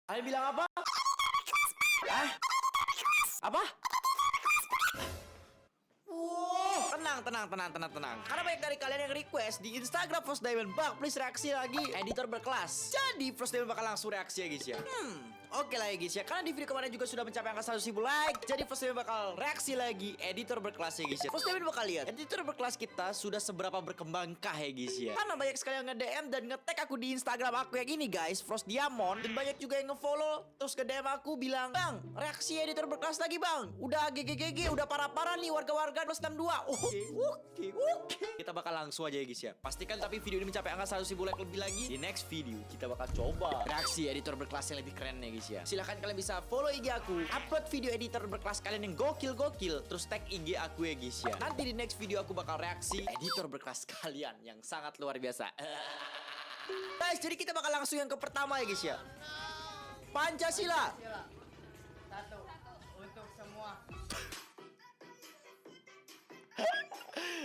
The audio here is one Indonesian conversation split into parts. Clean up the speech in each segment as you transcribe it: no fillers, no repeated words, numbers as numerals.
Kalian bilang apa? Ah? Apa? Wow, tenang. Karena banyak dari kalian yang request di Instagram Frost Diamond, Bang, please reaksi lagi editor berkelas. Jadi Frost Diamond bakal langsung reaksi ya guys ya. Oke lah ya guys ya. Karena di video kemarin juga sudah mencapai angka 100.000 like, jadi Frost Diamond bakal reaksi lagi editor berkelas ya guys ya. Frost Diamond bakal lihat editor berkelas kita sudah seberapa berkembangkah ya guys ya. Karena banyak sekali yang nge-DM dan nge-tag aku di Instagram aku yang ini guys, Frost Diamond, dan banyak juga yang nge-follow terus nge-DM aku bilang, "Bang, reaksi editor berkelas lagi, Bang. Udah GGGG, udah parah-parah nih warga-warga 262." Oke. Kita bakal langsung aja ya guys ya. Pastikan tapi video ini mencapai angka 100.000 like lebih lagi. Di next video kita bakal coba reaksi editor berkelas yang lebih keren ya guys ya. Silahkan kalian bisa follow IG aku, upload video editor berkelas kalian yang gokil, terus tag IG aku ya guys ya. Nanti di next video aku bakal reaksi editor berkelas kalian yang sangat luar biasa. Guys, jadi kita bakal langsung yang ke pertama ya guys ya. Pancasila. Satu untuk semua.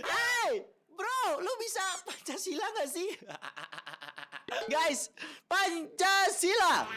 Hey, bro, lu bisa Pancasila gak sih? Guys, Pancasila.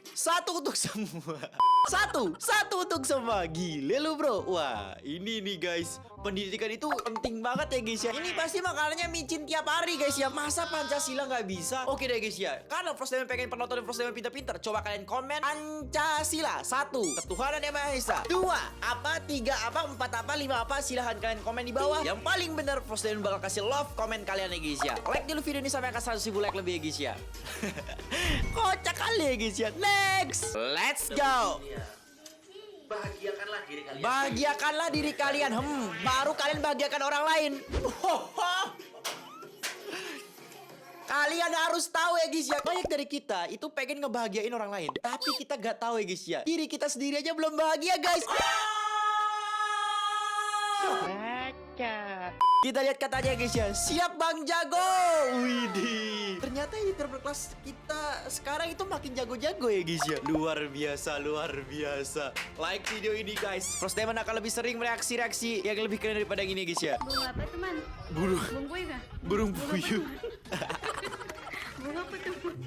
Satu untuk semua. Satu untuk semua. Gile lu bro. Wah, ini nih guys, pendidikan itu penting banget ya guys ya. Ini pasti makanannya micin tiap hari guys ya. Masa Pancasila nggak bisa? Oke deh guys ya. Karena Frost Diamond pengen penonton Frost Diamond pinter-pinter, coba kalian komen Pancasila. 1, ketuhanan yang Maha Esa. 2, apa, 3, apa, 4, apa, 5, apa. Silahkan kalian komen di bawah. Yang paling benar Frost Diamond bakal kasih love komen kalian ya guys ya. Like dulu video ini sampai angka 100.000 like lebih ya guys ya. Kocak kali ya guys ya. Next, let's go. Bahagiakanlah diri kalian. Bahagiakanlah diri kalian. Baru kalian bahagiakan orang lain. Kalian harus tahu ya guys ya, banyak dari kita itu pengen ngebahagiain orang lain, tapi kita gak tahu ya guys ya, diri kita sendiri aja belum bahagia guys. Kita lihat katanya guys ya. Siap Bang Jago. Widih. Ternyata editor berkelas kita sekarang itu makin jago-jago ya guys ya. Luar biasa. Like video ini guys. Frost Diamond akan lebih sering reaksi-reaksi yang lebih keren daripada yang ini guys ya. Burung apa teman? Burung Puyuh kah? Burung puyuh. Burung apa tuh?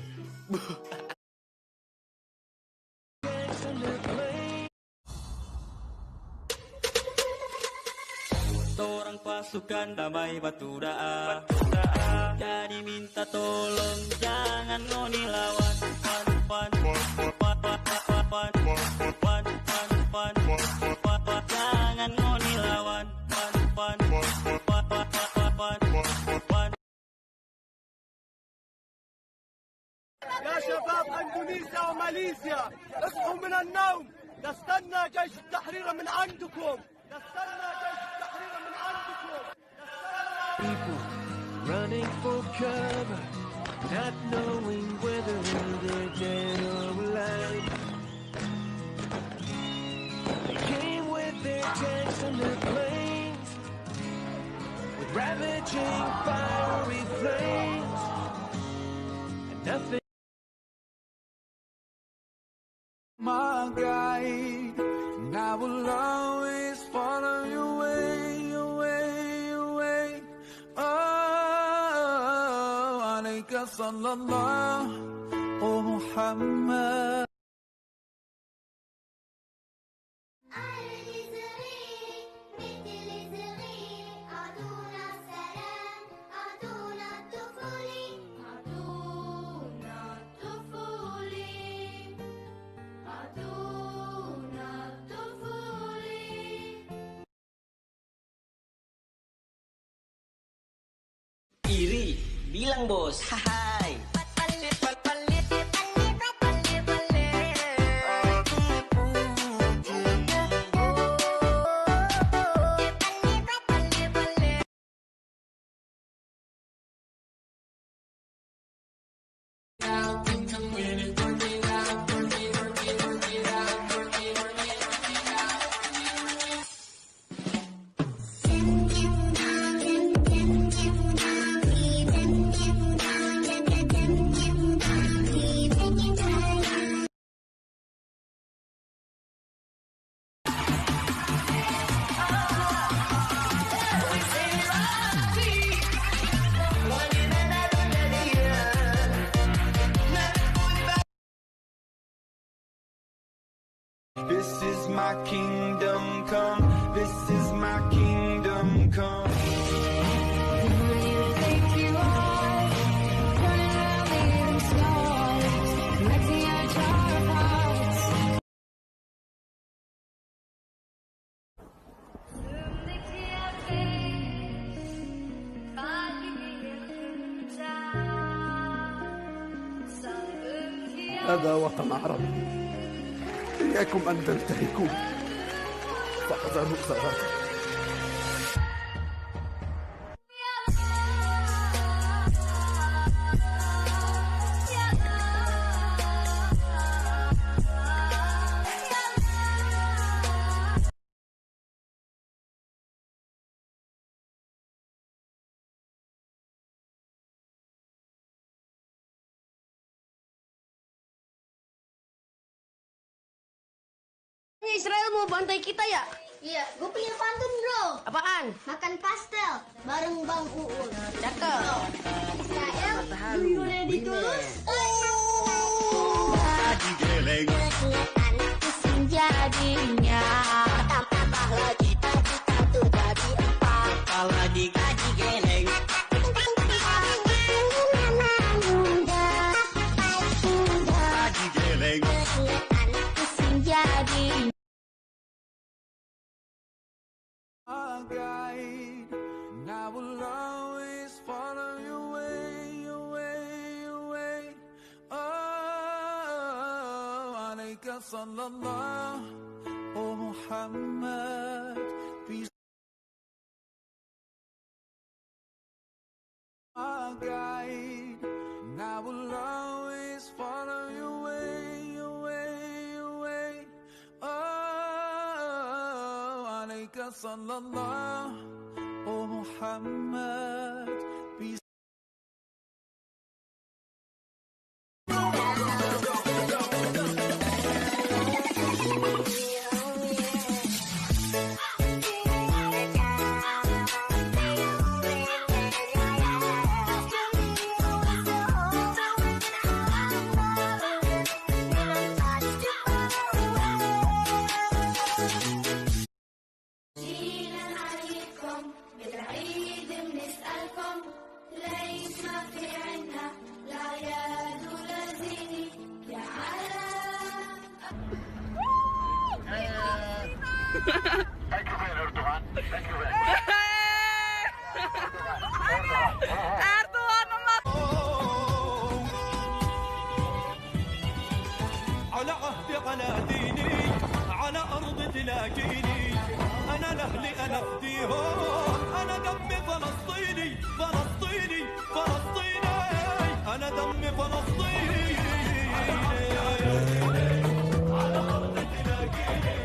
Orang pasukan damai batu daa, jadi minta tolong jangan ngoni lawan. Jangan ngoni lawan. يا شباب اندونيسيا وماليزيا اصحوا من النوم، نستنى جيش التحرير من عندكم. People running for cover, not knowing whether they're dead or alive. They came with their tanks and their planes, with ravaging fiery flames, and nothing. My guide, now will always follow your way, your way, your way. Oh, عليك صلى الله محمد. Iri, bilang bos. Hai. This is my kingdom come. This is my kingdom come. هذا وطن عربي، إياكم أن تنتهكوا فاحذروا ثغرته. Israel mau bantai kita ya? Iya, gue punya pantun bro. Apaan? Makan pastel bareng Bang Uun. Cakep. Israel, dulunya ditulus. Anak pusing jadinya. Tambah lagi tadi satu jadi empat. Lagi gaji geleng. Gaji geleng. Anak pusing jadi. Our guide, and I will always follow your way, your way, your way. Oh, عليك صلى الله محمد. Peace. Our guide, and I will always follow your way, your way, your way. Oh, عليك صلى الله محمد. Peace. على عهدي على ديني على أرض تلاقيني أنا لأهلي أنا أفديهم أنا دمي فلسطيني فلسطيني فلسطيني أنا دمي فلسطيني على أرض تلاقيني.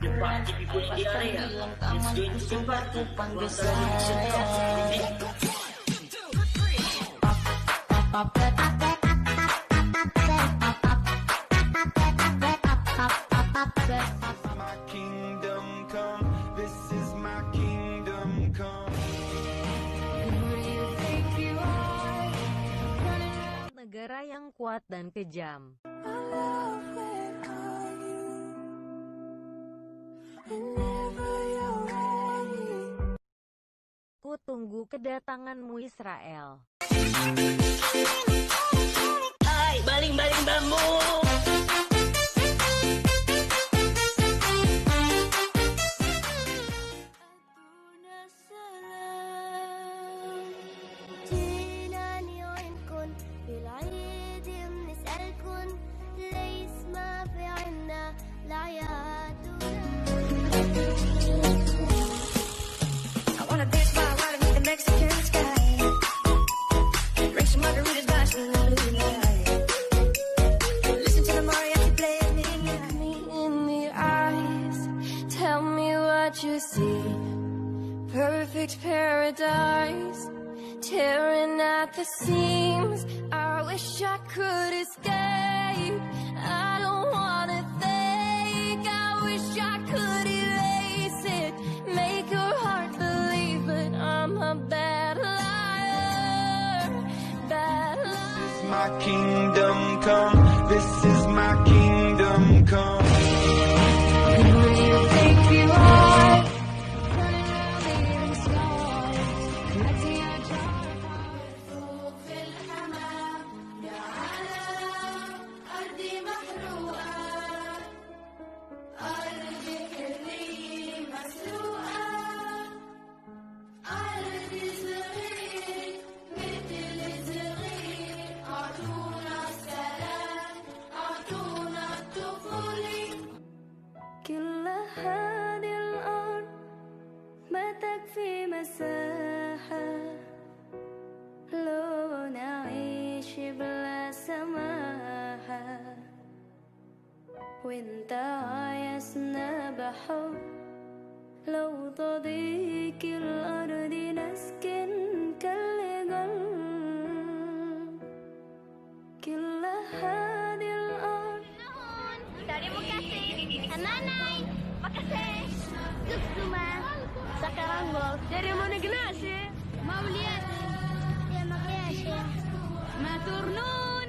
Jumpa TV kulit di area. Let's join to party. Bangsa Indonesia. My kingdom come, this is my kingdom come. Negara yang kuat dan kejam. Ku tunggu kedatanganmu Israel. Hai, baling-baling bambu. جينا نعينكن بالعيد بنسألكن ليس ما في عنا لعيادنا I wanna dance by water with the Mexican sky. Drink some margaritas, bask in the blue light. Listen to the mariachi play at midnight. Look me in the eyes, tell me what you see. Perfect paradise, tearing at the seams. I wish I could escape. I don't wanna think. I wish I could erase it, make your heart believe, but I'm a bad liar, bad liar. My kingdom come, this is my kingdom come. Who do you think you are? Running around leaving scars. Let's see your jar فوق في الحمام يا على أرضي محروقة أرضي حرية مسروقة أرضي صغير مثل صغير أعطونا السلام أعطونا الطفولة كل هذه الأرض ما تكفي مساحة لو نعيش بلا سماحة وانت عايزنا بحب لو تضيق الأرض نسكن كالجل كل هذه الأرض Terima kasih. Nanay, makasih. Gusto sa karanggol. Dari mana gnashe? Mauliat. Ya magliashe. Maturnun.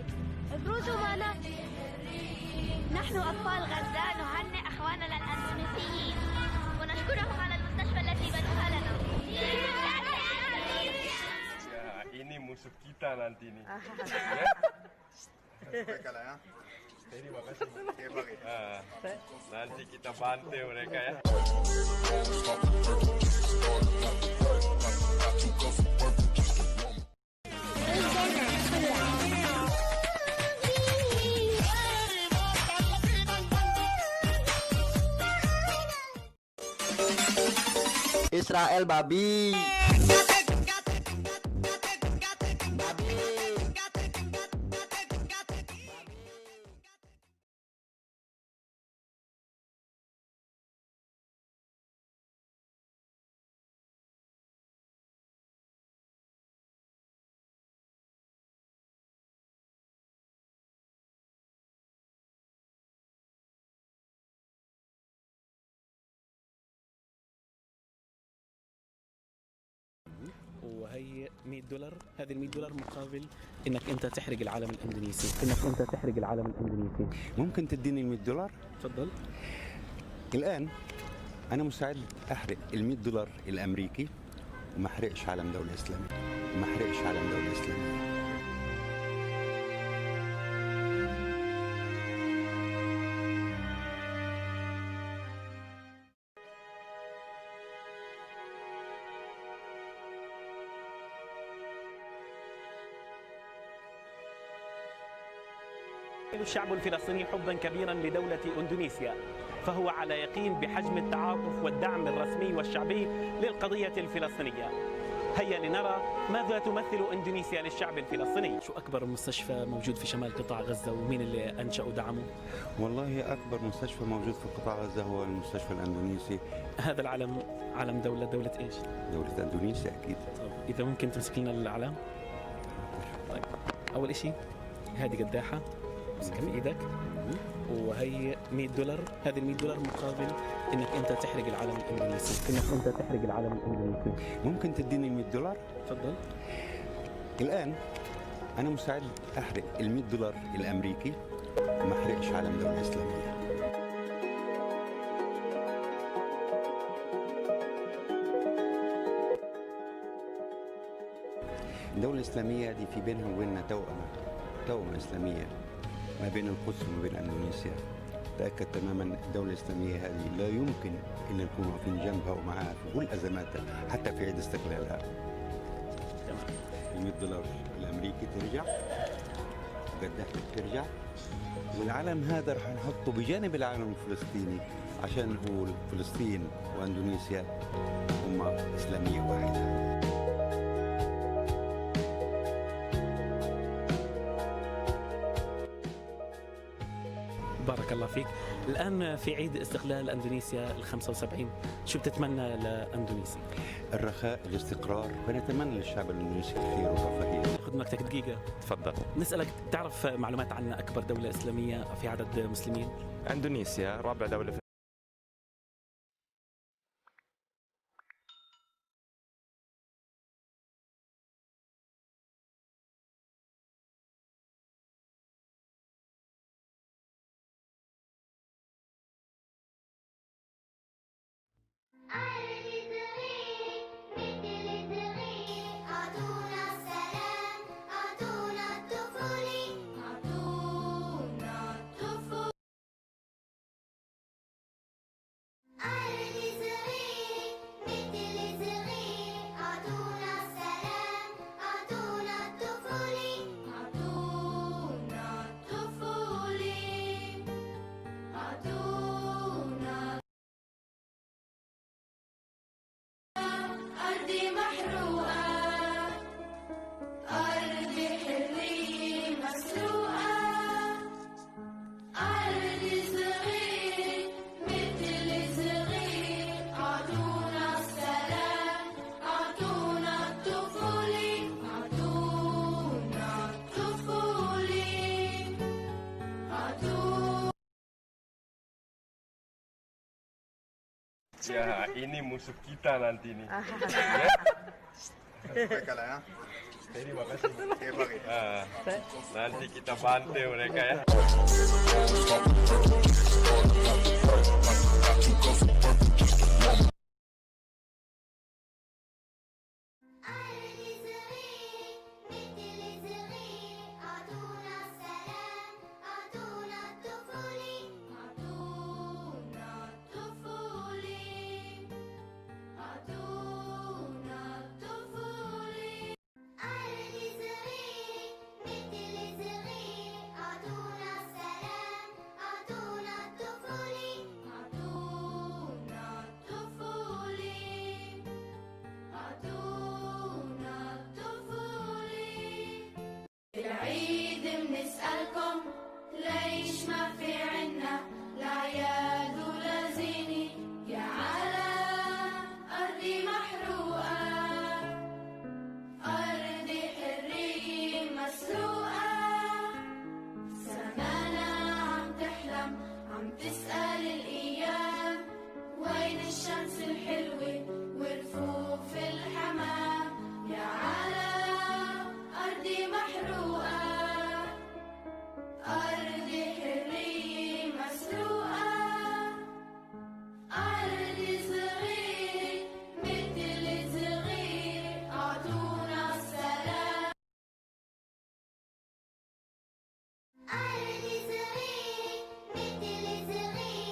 ادرسوا معنا. نحن أطفال غزة نهنئ أخواننا الأندونيسيين ونشكرهم على المستشفى التي بنوها لنا. Ya, ini musuh kita nanti nih. Terima kasih. Nanti kita bantu mereka ya. Israel babi. وهي $100. هذه $100 مقابل انك انت تحرق العالم الاندونيسي، ممكن تديني $100؟ تفضل. الان انا مستعد احرق $100 الامريكي وما احرقش علم دولة اسلامية، الشعب الفلسطيني حبا كبيرا لدولة اندونيسيا، فهو على يقين بحجم التعاطف والدعم الرسمي والشعبي للقضية الفلسطينية، هيا لنرى ماذا تمثل إندونيسيا للشعب الفلسطيني. شو أكبر مستشفى موجود في شمال قطاع غزة ومين اللي أنشأ ودعمه؟ والله أكبر مستشفى موجود في قطاع غزة هو المستشفى الأندونيسي. هذا العلم علم دولة إيش؟ دولة أندونيسيا أكيد. طيب إذا ممكن تمسك لنا الأعلام. طيب أول إشي هذه قداحة امسكها في إيدك وهي $100. هذه $100 مقابل إنك أنت تحرق العلم الإندونيسي. ممكن تديني $100؟ تفضل. الآن أنا مستعد أحرق $100 الأمريكي وما أحرقش علم دولة إسلامية. الدولة الإسلامية دي في بينها وبيننا توأمة إسلامية ما بين القدس وما بين أندونيسيا. تأكد تماما الدولة الإسلامية هذه لا يمكن أن نكون واقفين جنبها ومعها في كل أزماتها حتى في عيد استقلالها. $100 الأمريكي ترجع وقداحتك ترجع والعلم هذا رح نحطه بجانب العلم الفلسطيني عشان نقول فلسطين وأندونيسيا هما إسلامية واحدة. بارك الله فيك. الآن في عيد استقلال أندونيسيا ال75 شو بتتمنى لأندونيسيا؟ الرخاء، الاستقرار، ونتمنى للشعب الأندونيسي الخير والرفاهية. خذ مكتك دقيقة. تفضل. نسألك تعرف معلومات عن أكبر دولة إسلامية في عدد مسلمين؟ اندونيسيا رابع دولة في Ya, ini musuh kita nanti nih. Mereka lah ya. Terima kasih. Oke, Bang. Nanti kita bantai mereka ya. العيد بنسألكم ليش ما في عنا لا عياد ولا زينة يا على أرضي محروقة أرضي حرية مسروقة زمانها عم تحلم عم تسأل الأيام وين الشمس الحلوة ورفوف الحمام يا على أرضي محروقة أرضي حرية مسروقة أرضي صغير مثل صغير أعطونا السلام أرضي صغير مثل صغير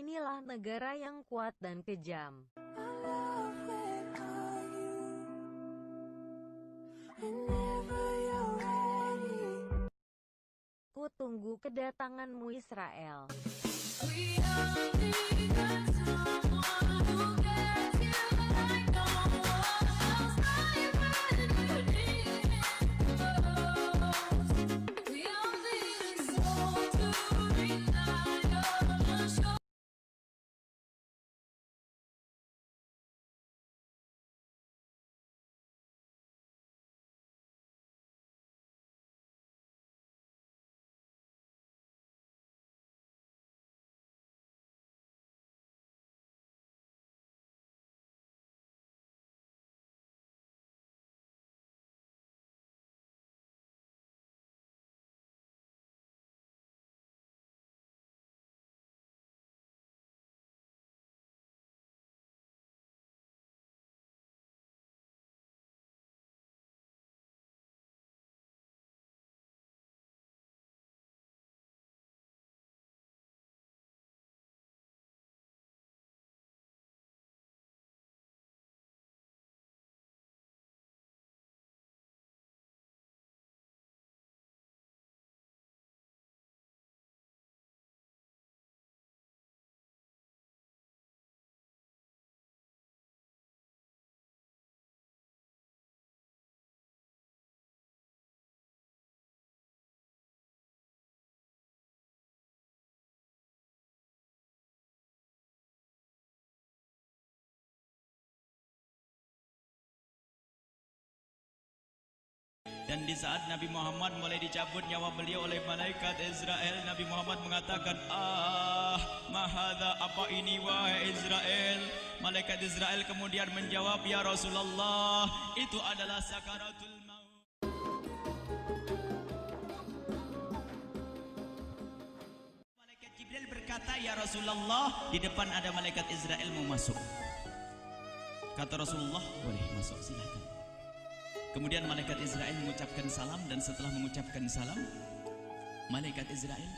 Inilah negara yang kuat dan kejam. Ku tunggu kedatanganmu Israel. Dan di saat Nabi Muhammad mulai dicabut nyawa beliau oleh malaikat Israel, Nabi Muhammad mengatakan, mahadha, apa ini wahai Israel? Malaikat Israel kemudian menjawab, ya Rasulullah, itu adalah sakaratul maut. Malaikat Jibril berkata, ya Rasulullah, di depan ada malaikat Israel mau masuk. Kata Rasulullah, boleh masuk, silakan. Kemudian malaikat Israel mengucapkan salam, dan setelah mengucapkan salam, malaikat Israel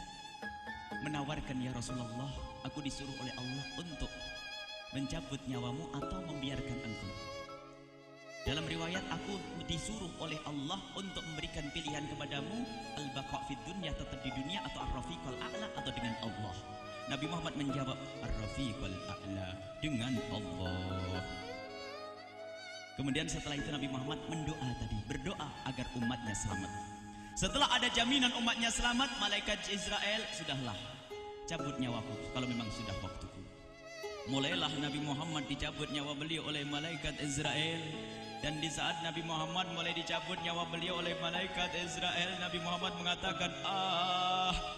menawarkan, ya Rasulullah, aku disuruh oleh Allah untuk mencabut nyawamu atau membiarkan engkau. Dalam riwayat, aku disuruh oleh Allah untuk memberikan pilihan kepadamu, al-baqa' fid dunya, tetap di dunia, atau ar-rafiqal a'la, atau dengan Allah. Nabi Muhammad menjawab, ar-rafiqal a'la, dengan Allah. Kemudian setelah itu Nabi Muhammad berdoa agar umatnya selamat. Setelah ada jaminan umatnya selamat, malaikat Israel, sudahlah, cabut nyawaku kalau memang sudah waktuku. Mulailah Nabi Muhammad dicabut nyawa beliau oleh malaikat Israel. Dan di saat Nabi Muhammad mulai dicabut nyawa beliau oleh malaikat Israel, Nabi Muhammad mengatakan,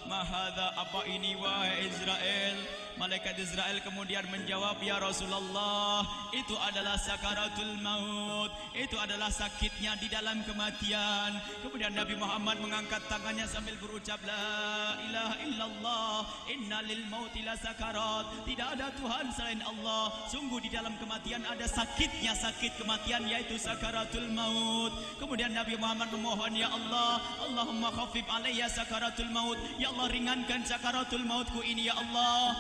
mahadha, apa ini wahai Israel? Malaikat Israel kemudian menjawab, ya Rasulullah, itu adalah sakaratul maut, itu adalah sakitnya di dalam kematian. Kemudian Nabi Muhammad mengangkat tangannya sambil berucap, la ilaha illallah, inna lil mauti la sakarat, tidak ada Tuhan selain Allah, sungguh di dalam kematian ada sakitnya, sakit kematian, yaitu sakaratul maut. Kemudian Nabi Muhammad memohon, ya Allah, Allahumma khafif alayya sakaratul maut, ya Allah, ringankan sakaratul mautku ini, ya Allah.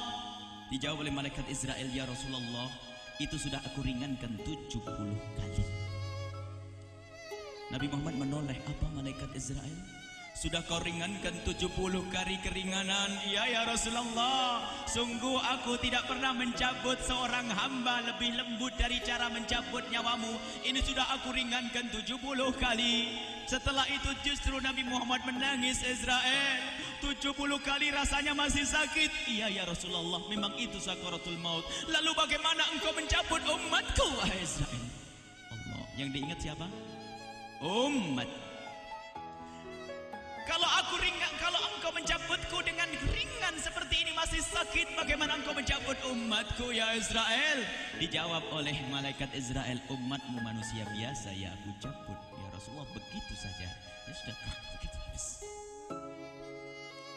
Dijawab oleh malaikat Israel, ya Rasulullah, itu sudah aku ringankan 70 kali. Nabi Muhammad menoleh, apa malaikat Israel? Sudah kau ringankan 70 kali keringanan? Iya ya Rasulullah, sungguh aku tidak pernah mencabut seorang hamba lebih lembut dari cara mencabut nyawamu. Ini sudah aku ringankan 70 kali. Setelah itu justru Nabi Muhammad menangis, Israel, 70 kali rasanya masih sakit. Iya ya Rasulullah, memang itu sakaratul maut. Lalu bagaimana engkau mencabut umatku, wahai Israel? Allah, yang diingat siapa? Umat. Kalau engkau mencabutku dengan ringan seperti ini masih sakit, bagaimana engkau mencabut umatku, ya Israel? Dijawab oleh malaikat Israel, umatmu manusia biasa, ya aku cabut. Ya Rasulullah, begitu saja. Ya sudah, begitu habis.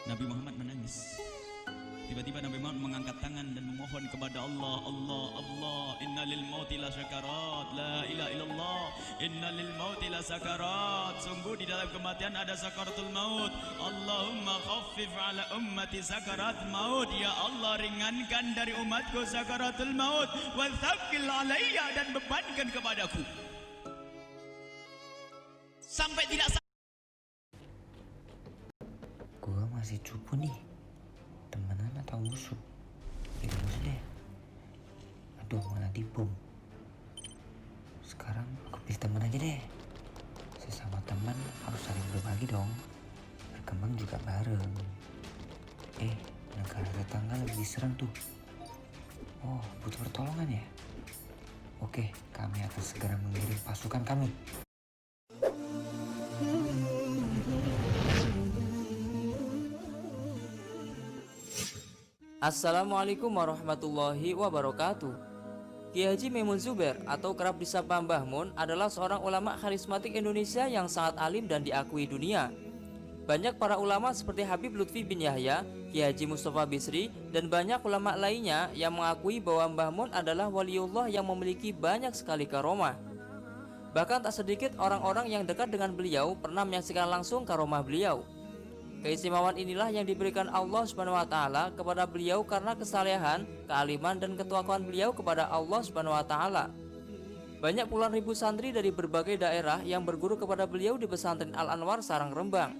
Nabi Muhammad menangis. Tiba-tiba Nabi Muhammad mengangkat tangan dan memohon kepada Allah. Allah, Allah, inna lil mauti la syakarat, la ilaha illallah, inna lil mauti la sakarat. Sungguh di dalam kematian ada sakaratul maut. Allahumma khaffif ala ummati sakarat maut. Ya Allah, ringankan dari umatku sakaratul maut. Wa tsaqqil alayya, dan bebankan kepadaku. Sampai tidak Gua masih cupu nih, temenan atau musuh? Pilih musuh deh. Aduh, malah dibom. Sekarang aku pilih teman aja deh. Sesama teman harus saling berbagi dong. Berkembang juga bareng. Negara tetangga lagi diserang tuh. Oh, butuh pertolongan ya? Oke, kami akan segera mengirim pasukan kami. Assalamualaikum warahmatullahi wabarakatuh. Kiai Haji Maimun Zubair atau kerap disapa Mbah Mun adalah seorang ulama karismatik Indonesia yang sangat alim dan diakui dunia. Banyak para ulama seperti Habib Lutfi bin Yahya, Kiai Haji Mustafa Bisri, dan banyak ulama lainnya yang mengakui bahwa Mbah Mun adalah waliullah yang memiliki banyak sekali karomah. Bahkan tak sedikit orang-orang yang dekat dengan beliau pernah menyaksikan langsung karomah beliau. Keistimewaan inilah yang diberikan Allah Subhanahu wa taala kepada beliau karena kesalehan, kealiman, dan ketakwaan beliau kepada Allah Subhanahu wa taala. Banyak puluhan ribu santri dari berbagai daerah yang berguru kepada beliau di pesantren Al-Anwar Sarang Rembang.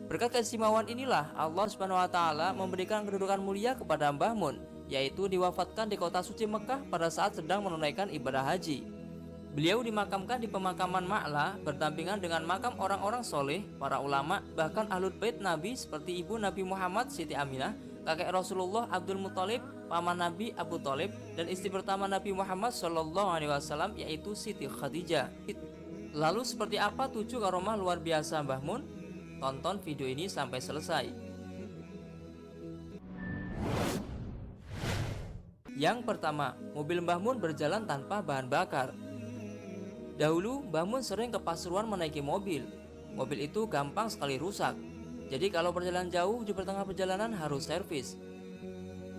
Berkat keistimewaan inilah Allah Subhanahu wa taala memberikan kedudukan mulia kepada Mbah Mun, yaitu diwafatkan di kota suci Mekah pada saat sedang menunaikan ibadah haji. Beliau dimakamkan di pemakaman Ma'la berdampingan dengan makam orang-orang soleh, para ulama, bahkan ahlul bait Nabi seperti ibu Nabi Muhammad Siti Aminah, kakek Rasulullah Abdul Muthalib, paman Nabi Abu Thalib, dan istri pertama Nabi Muhammad SAW yaitu Siti Khadijah. Lalu seperti apa 7 karomah luar biasa Mbah Mun? Tonton video ini sampai selesai. Yang pertama, mobil Mbah Mun berjalan tanpa bahan bakar. Dahulu, Mbah Mun sering ke Pasuruan menaiki mobil. Mobil itu gampang sekali rusak. Jadi kalau perjalanan jauh di pertengahan perjalanan harus servis.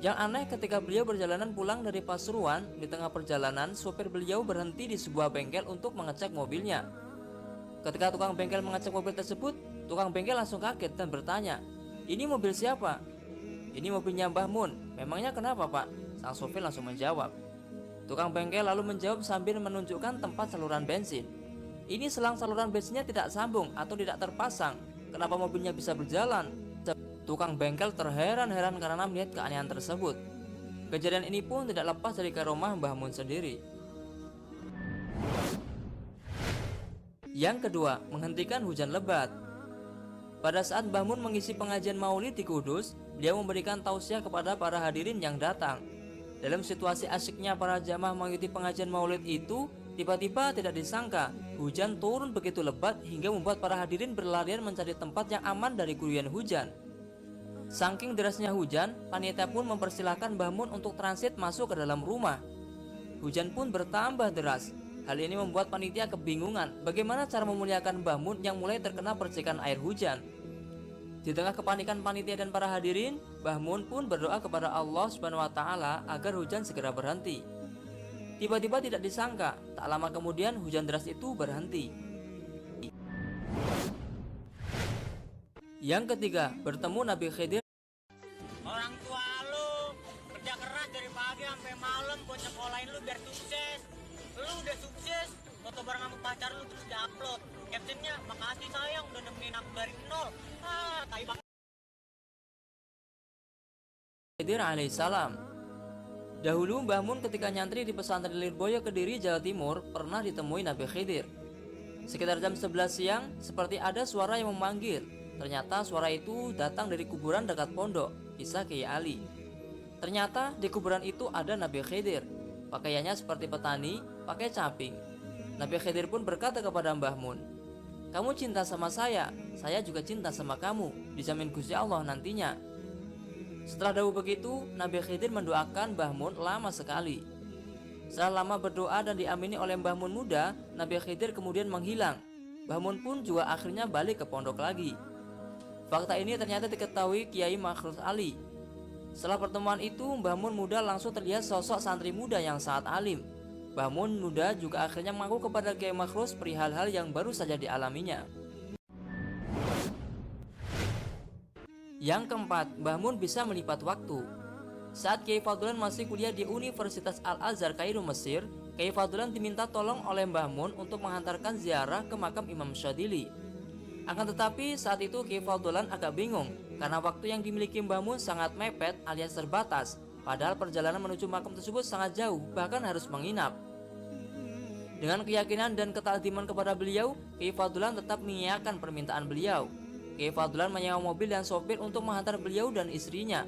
Yang aneh ketika beliau berjalanan pulang dari Pasuruan, di tengah perjalanan sopir beliau berhenti di sebuah bengkel untuk mengecek mobilnya. Ketika tukang bengkel mengecek mobil tersebut, tukang bengkel langsung kaget dan bertanya, "Ini mobil siapa?" "Ini mobilnya Mbah Mun." "Memangnya kenapa, Pak?" Sang sopir langsung menjawab. Tukang bengkel lalu menjawab sambil menunjukkan tempat saluran bensin. "Ini selang saluran bensinnya tidak sambung atau tidak terpasang. Kenapa mobilnya bisa berjalan?" Tukang bengkel terheran-heran karena melihat keanehan tersebut. Kejadian ini pun tidak lepas dari karomah Mbah Mun sendiri. Yang kedua, menghentikan hujan lebat. Pada saat Mbah Mun mengisi pengajian Maulid di Kudus, beliau memberikan tausiah kepada para hadirin yang datang. Dalam situasi asyiknya para jamaah mengikuti pengajian Maulid itu, tiba-tiba tidak disangka hujan turun begitu lebat hingga membuat para hadirin berlarian mencari tempat yang aman dari guyuran hujan. Saking derasnya hujan, panitia pun mempersilahkan Mbah Mun untuk transit masuk ke dalam rumah. Hujan pun bertambah deras. Hal ini membuat panitia kebingungan bagaimana cara memuliakan Mbah Mun yang mulai terkena percikan air hujan. Di tengah kepanikan panitia dan para hadirin, Mbah Mun pun berdoa kepada Allah Subhanahu wa taala agar hujan segera berhenti. Tiba-tiba tidak disangka, tak lama kemudian hujan deras itu berhenti. Yang ketiga, bertemu Nabi Khidir. Orang tua lu kerja keras dari pagi sampai malam buat sekolahin lu biar sukses. Lu udah sukses, foto bareng sama pacar lu terus di-upload. Captionnya, "Makasih sayang udah nemenin aku dari nol." Tai banget. Khidir alaihissalam. Dahulu Mbah Mun ketika nyantri di pesantren Lirboyo Kediri, Jawa Timur, pernah ditemui Nabi Khidir. Sekitar jam 11 siang, seperti ada suara yang memanggil. Ternyata suara itu datang dari kuburan dekat pondok, kisah Kiai Ali. Ternyata di kuburan itu ada Nabi Khidir. Pakaiannya seperti petani, pakai caping. Nabi Khidir pun berkata kepada Mbah Mun, "Kamu cinta sama saya juga cinta sama kamu, dijamin Gusti Allah nantinya." Setelah dahulu begitu, Nabi Khidir mendoakan Mbah Mun lama sekali. Setelah lama berdoa dan diamini oleh Mbah Mun muda, Nabi Khidir kemudian menghilang. Mbah Mun pun juga akhirnya balik ke pondok lagi. Fakta ini ternyata diketahui Kiai Makhrus Ali. Setelah pertemuan itu, Mbah Mun muda langsung terlihat sosok santri muda yang sangat alim. Mbah Mun muda juga akhirnya mengaku kepada Kiai Makhrus perihal hal yang baru saja dialaminya. Yang keempat, Mbah Mun bisa melipat waktu. Saat Kiai Fadlan masih kuliah di Universitas Al-Azhar Kairo, Mesir, Kiai Fadlan diminta tolong oleh Mbah Mun untuk menghantarkan ziarah ke makam Imam Syadzili. Akan tetapi saat itu Kiai Fadlan agak bingung karena waktu yang dimiliki Mbah Mun sangat mepet alias terbatas, padahal perjalanan menuju makam tersebut sangat jauh, bahkan harus menginap. Dengan keyakinan dan ketakdiman kepada beliau, Kiai Fadlan tetap mengiyakan permintaan beliau. Kiai Fadlan menyewa mobil dan sopir untuk menghantar beliau dan istrinya.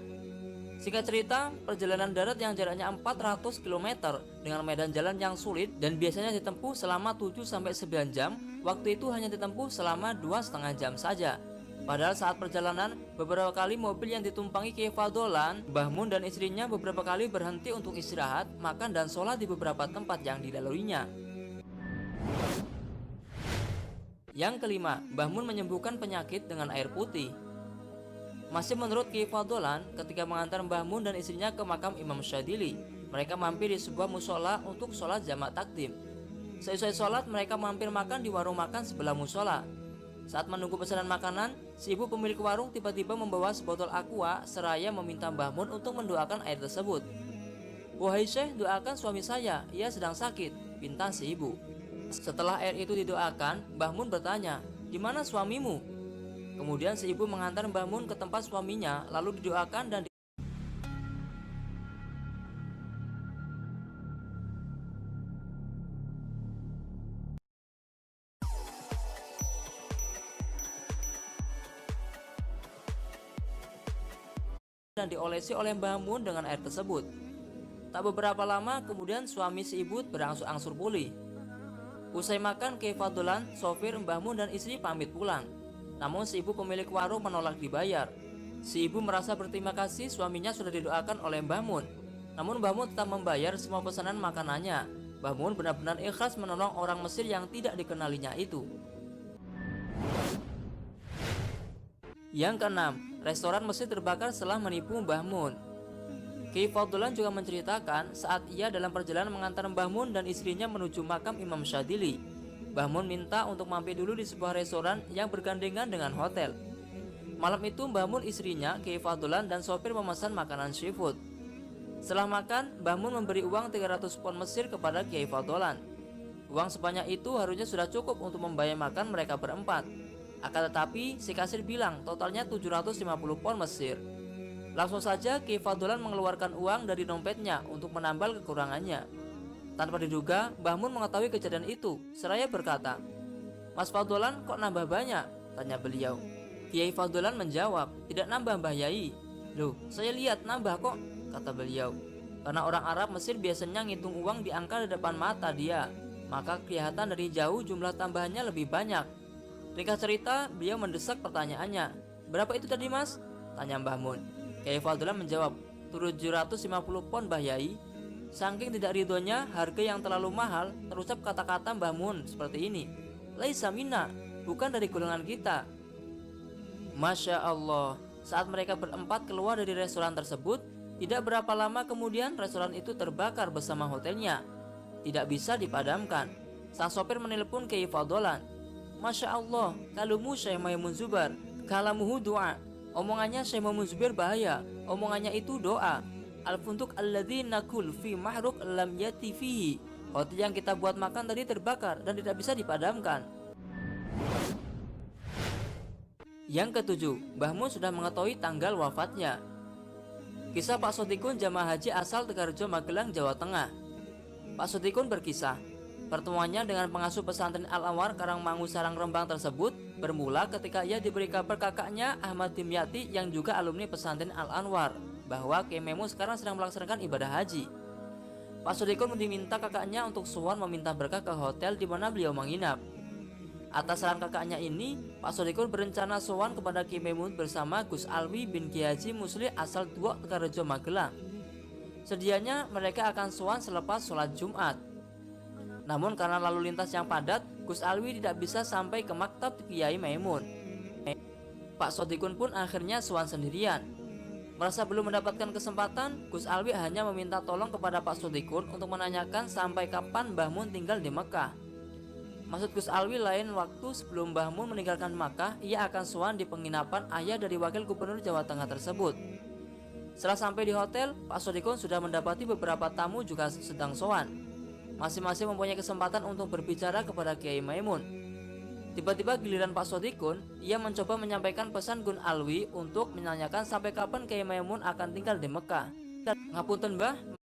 Singkat cerita, perjalanan darat yang jaraknya 400 km dengan medan jalan yang sulit dan biasanya ditempuh selama 7-9 jam, waktu itu hanya ditempuh selama 2,5 jam saja. Padahal saat perjalanan, beberapa kali mobil yang ditumpangi Kiai Fadlan, Mbah Mun dan istrinya beberapa kali berhenti untuk istirahat, makan dan sholat di beberapa tempat yang dilaluinya. Yang kelima, Mbah Mun menyembuhkan penyakit dengan air putih. Masih menurut Kiai Fadlan, ketika mengantar Mbah Mun dan istrinya ke makam Imam Syadzili, mereka mampir di sebuah musola untuk sholat jamak takdim. Seusai sholat, mereka mampir makan di warung makan sebelah musola. Saat menunggu pesanan makanan, si ibu pemilik warung tiba-tiba membawa sebotol aqua seraya meminta Mbah Mun untuk mendoakan air tersebut. "Wahai Syekh, doakan suami saya, ia sedang sakit," pinta si ibu. Setelah air itu didoakan, Mbah Mun bertanya, "Di mana suamimu?" Kemudian si ibu menghantar Mbah Mun ke tempat suaminya, lalu didoakan dan diolesi oleh Mbah Mun dengan air tersebut. Tak beberapa lama kemudian suami si ibu berangsur-angsur pulih. Usai makan, Kiai Fadlan, sopir, Mbah Mun dan istri pamit pulang. Namun si ibu pemilik warung menolak dibayar. Si ibu merasa berterima kasih suaminya sudah didoakan oleh Mbah Mun. Namun Mbah Mun tetap membayar semua pesanan makanannya. Mbah Mun benar-benar ikhlas menolong orang Mesir yang tidak dikenalinya itu. Yang keenam, restoran Mesir terbakar setelah menipu Mbah Mun. Kiai Fadlan juga menceritakan saat ia dalam perjalanan mengantar Mbah Mun dan istrinya menuju makam Imam Syadzili. Mbah Mun minta untuk mampir dulu di sebuah restoran yang bergandengan dengan hotel. Malam itu Mbah Mun, istrinya, Kiai Fadlan dan sopir memesan makanan seafood. Setelah makan, Mbah Mun memberi uang 300 pon Mesir kepada Kiai Fadlan. Uang sebanyak itu harusnya sudah cukup untuk membayar makan mereka berempat. Akan tetapi si kasir bilang totalnya 750 pon Mesir. Langsung saja Kiai Fadlan mengeluarkan uang dari dompetnya untuk menambal kekurangannya. Tanpa diduga, Mbah Mun mengetahui kejadian itu, seraya berkata, "Mas Fadlan kok nambah banyak?" tanya beliau. Kiai Fadlan menjawab, "Tidak nambah Mbah Yai." "Loh, saya lihat nambah kok," kata beliau. Karena orang Arab Mesir biasanya ngitung uang di angka di depan mata dia, maka kelihatan dari jauh jumlah tambahannya lebih banyak. Ringkas cerita, beliau mendesak pertanyaannya. "Berapa itu tadi mas?" tanya Mbah Mun. Kiai Fadlan menjawab, 750 pon Mbah Yai. Saking tidak ridhonya harga yang terlalu mahal, terucap kata-kata Mbah Mun seperti ini, "Laisa minna, bukan dari golongan kita." Masya Allah, saat mereka berempat keluar dari restoran tersebut, tidak berapa lama kemudian restoran itu terbakar bersama hotelnya. Tidak bisa dipadamkan. Sang sopir menelpon Kiai Fadlan. "Masya Allah, kalumu Syekh Maimun Zubair, kalamuhu doa." Omongannya Syekh Maimun Zubair bahaya, omongannya itu doa. "Al-funtuk alladzi nakul fi mahruk lam yati fihi." Hotel yang kita buat makan tadi terbakar dan tidak bisa dipadamkan. Yang ketujuh, Mbah Mun sudah mengetahui tanggal wafatnya. Kisah Pak Sotikun jamaah haji asal Tegarjo, Magelang, Jawa Tengah. Pak Sotikun berkisah, pertemuannya dengan pengasuh pesantren Al-Anwar Karangmangu Sarang Rembang tersebut bermula ketika ia diberi kabar kakaknya Ahmad Dimyati yang juga alumni pesantren Al-Anwar bahwa Kiai Maimun sekarang sedang melaksanakan ibadah haji. Pak Sotikun diminta kakaknya untuk sowan meminta berkah ke hotel di mana beliau menginap. Atas saran kakaknya ini, Pak Sotikun berencana sowan kepada Kiai Maimun bersama Gus Alwi bin Kiai Haji Musli asal Duok, Tegarjo, Magelang. Sedianya mereka akan sowan selepas sholat Jumat. Namun karena lalu lintas yang padat, Gus Alwi tidak bisa sampai ke maktab Kiai Maimun. Pak Sotikun pun akhirnya sowan sendirian. Merasa belum mendapatkan kesempatan, Gus Alwi hanya meminta tolong kepada Pak Sodikun untuk menanyakan sampai kapan Mbah Mun tinggal di Mekah. Maksud Gus Alwi lain waktu sebelum Mbah Mun meninggalkan Makkah, ia akan sowan di penginapan ayah dari Wakil Gubernur Jawa Tengah tersebut. Setelah sampai di hotel, Pak Sodikun sudah mendapati beberapa tamu juga sedang sowan. Masing-masing mempunyai kesempatan untuk berbicara kepada Kiai Maimun. Tiba-tiba giliran Pak Sodikun, ia mencoba menyampaikan pesan Gun Alwi untuk menanyakan sampai kapan Kiai Maimun akan tinggal di Mekah. Ngapunten Mbah.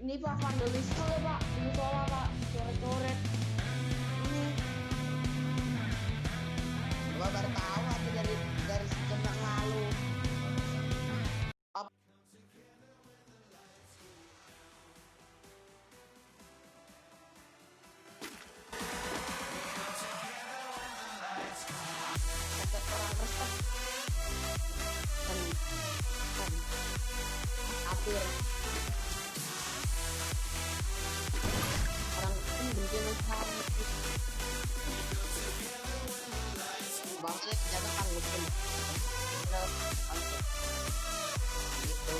Ini Pak vandalisme ya Pak, ini soalnya Pak, coret-coret. Ini. Gua baru tahu aja dari sejam yang lalu. Kata orang resep. Apir. Bangsanya ternyata kan muslim. Gitu.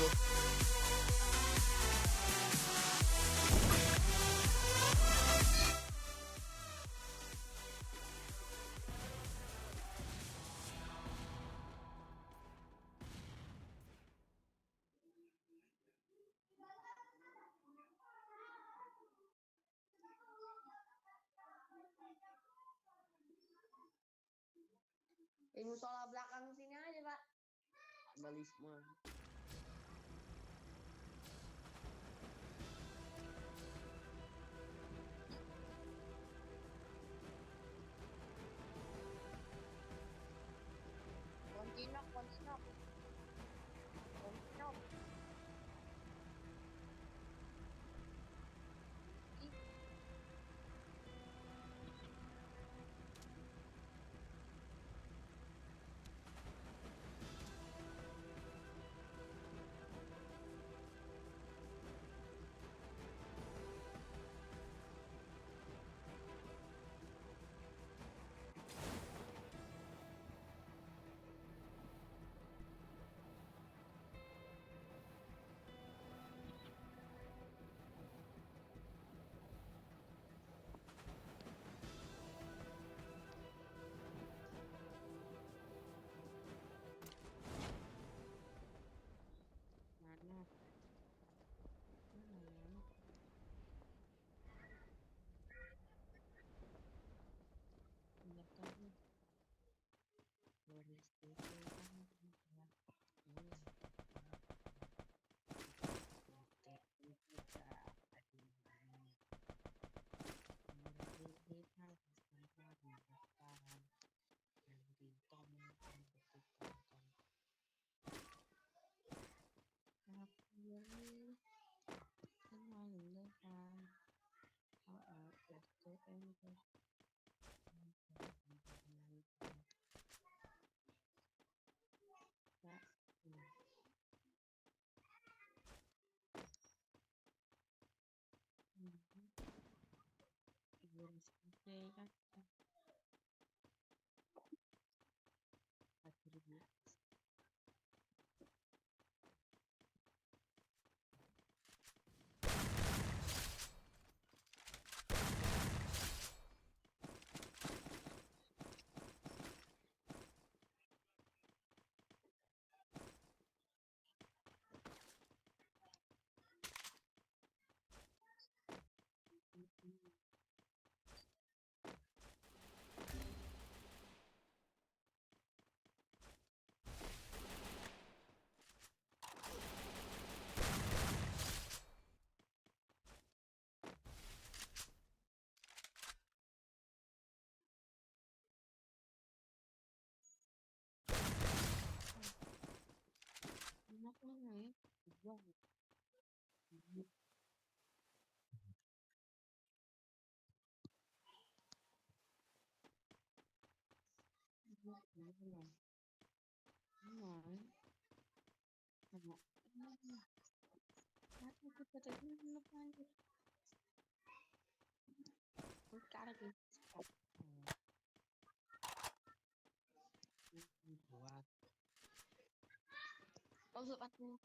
Di musola belakang sini aja Pak. Vandalisme. Kontinok. usah aku.